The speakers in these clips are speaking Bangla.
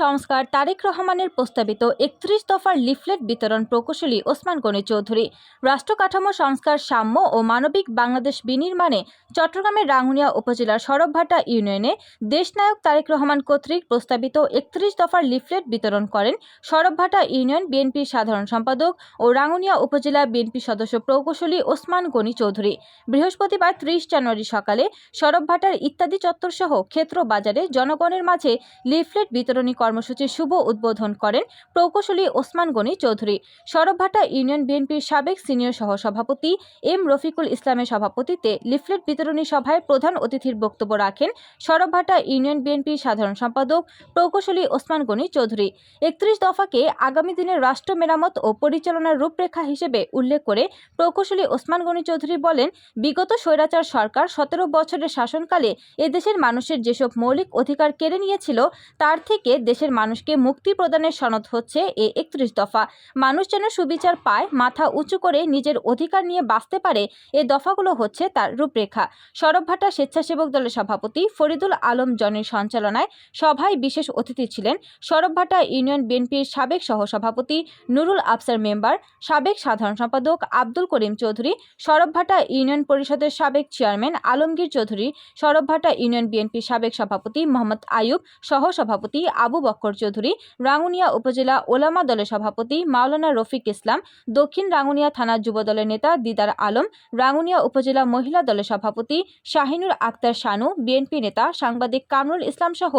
সংস্কার তারেক রহমানের প্রস্তাবিত ৩১ দফার লিফলেট বিতরণ প্রকৌশলী ওসমান গনি চৌধুরী। রাষ্ট্র কাঠামো সংস্কার, সাম্য ও মানবিক বাংলাদেশ বিনির্মাণে চট্টগ্রামের রাঙ্গুনিয়া উপজেলার সরবভাটা ইউনিয়নে দেশনায়ক তারেক রহমান কর্তৃক প্রস্তাবিত ৩১ দফার লিফলেট বিতরণ করেন সরবভাটা ইউনিয়ন বিএনপির সাধারণ সম্পাদক ও রাঙ্গুনিয়া উপজেলা বিএনপি সদস্য প্রকৌশলী ওসমান গনি চৌধুরী। বৃহস্পতিবার ৩০ জানুয়ারি সকালে সরবভাটার ইত্যাদি চত্বরসহ ক্ষেত্র বাজারে জনগণের মাঝে লিফলেট বিতরণী কর্মসূচির শুভ উদ্বোধন করেন প্রকৌশলী ওসমান গনি চৌধুরী। সরবভাটা ইউনিয়ন বিএনপির সাবেক সিনিয়র সহসভাপতি এম রফিকুল ইসলামের সভাপতিত্বে লিফলেট বিতরণী সভায় প্রধান অতিথির বক্তব্য রাখেন সরবভাটা ইউনিয়ন বিএনপির সাধারণ সম্পাদক প্রকৌশলী ওসমান গনি চৌধুরী। ৩১ দফাকে আগামী দিনের রাষ্ট্র মেরামত ও পরিচালনার রূপরেখা হিসেবে উল্লেখ করে প্রকৌশলী ওসমান গনি চৌধুরী বলেন, বিগত স্বৈরাচার সরকার ১৭ বছরের শাসনকালে এদেশের মানুষের যেসব মৌলিক অধিকার কেড়ে নিয়েছিল তার থেকে দেশের মানুষকে মুক্তি প্রদানের সনদ হচ্ছে এই ৩১ দফা। মানুষ যেন সুবিচার পায়, মাথা উঁচু করে নিজের অধিকার নিয়ে বাঁচতে পারে, এই দফাগুলো হচ্ছে তার রূপরেখা। সরবভাটা স্বেচ্ছাসেবক দলের সভাপতি ফরিদুল আলম জনের সঞ্চালনায় সভায় বিশেষ অতিথি ছিলেন সরবভাটা ইউনিয়ন বিএনপির সাবেক সহসভাপতি নুরুল আফসার মেম্বার, সাবেক সাধারণ সম্পাদক আব্দুল করিম চৌধুরী, সরবভাটা ইউনিয়ন পরিষদের সাবেক চেয়ারম্যান আলমগীর চৌধুরী, সরবভাটা ইউনিয়ন বিএনপির সাবেক সভাপতি মোহাম্মদ আয়ুব, সহসভাপতি আবু বক্কর চৌধুরী, রাঙ্গুনিয়া উপজেলা ওলামা দলের সভাপতি মাওলানা রফিক ইসলাম, দক্ষিণ রাঙ্গুনিয়া থানা যুব দলের নেতা দিদার আলম, রাঙ্গুনিয়া উপজেলা মহিলা দলের সভাপতি শাহিনুর আক্তার শানু, বিএনপি নেতা সাংবাদিক কামরুল ইসলাম সহ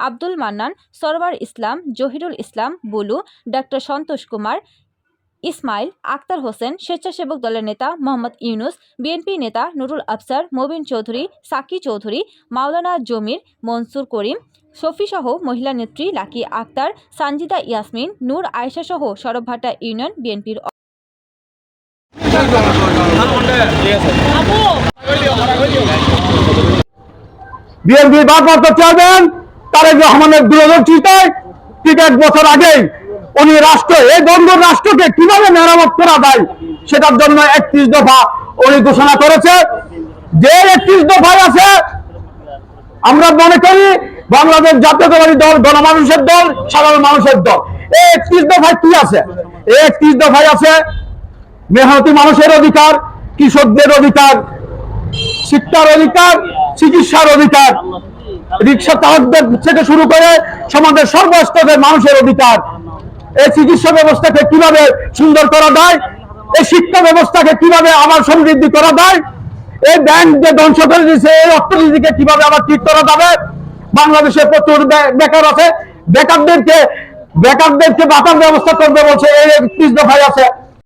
আব্দুল মান্নান, সরওয়ার ইসলাম, জহিরুল ইসলাম, বুলু, ডাক্তার সন্তোষ কুমার, ইসমাইল, আক্তার হোসেন, স্বেচ্ছাসেবক দলের নেতা মোহাম্মদ ইউনুস, বিএনপি নেতা নুরুল আফসার, মবিন চৌধুরী, সাকি চৌধুরী, মাওলানা জমির, মনসুর করিম, শফি সহ মহিলা নেত্রী লাকি আক্তার, সানজিদা ইয়াসমিন, নূর আয়েশা সহ সরবভাটা ইউনিয়ন বিএনপির ভারপ্রাপ্ত চেয়ারম্যান তারেক রহমানের দূরদর্শিতায় ঠিক ১ বছর আগেই উনি এই বন্ধুর রাষ্ট্রকে কিভাবে মেরামত করা যায় সেটার জন্য ৩১ দফা উনি ঘোষণা করেছে। যে ৩১ দফায় আছে, আমরা মনে করি বাংলাদেশ জাতীয়তাবাদী দল গণমানুষের দল, সাধারণ মানুষের দল। এই ৩১ দফায় কি আছে? এই ৩১ দফায় আছে মেহনতি মানুষের অধিকার, কৃষকদের অধিকার, শিক্ষার অধিকার, চিকিৎসার অধিকার, রিক্সা চালকদের থেকে শুরু করে সমাজের সর্বস্তরের মানুষের অধিকার। এই চিকিৎসা ব্যবস্থাকে কিভাবে সুন্দর করা যায়, এই শিক্ষা ব্যবস্থাকে কিভাবে আবার সমৃদ্ধি করা যায়, এই ব্যাংক যে ধ্বংস করে দিয়েছে এই অর্থনীতিকে কিভাবে আবার ঠিক করা যাবে। বাংলাদেশে প্রচুর বেকার আছে, বেকারদেরকে ভাতার ব্যবস্থা করবে বলছে এই ৩১ দফায় আছে।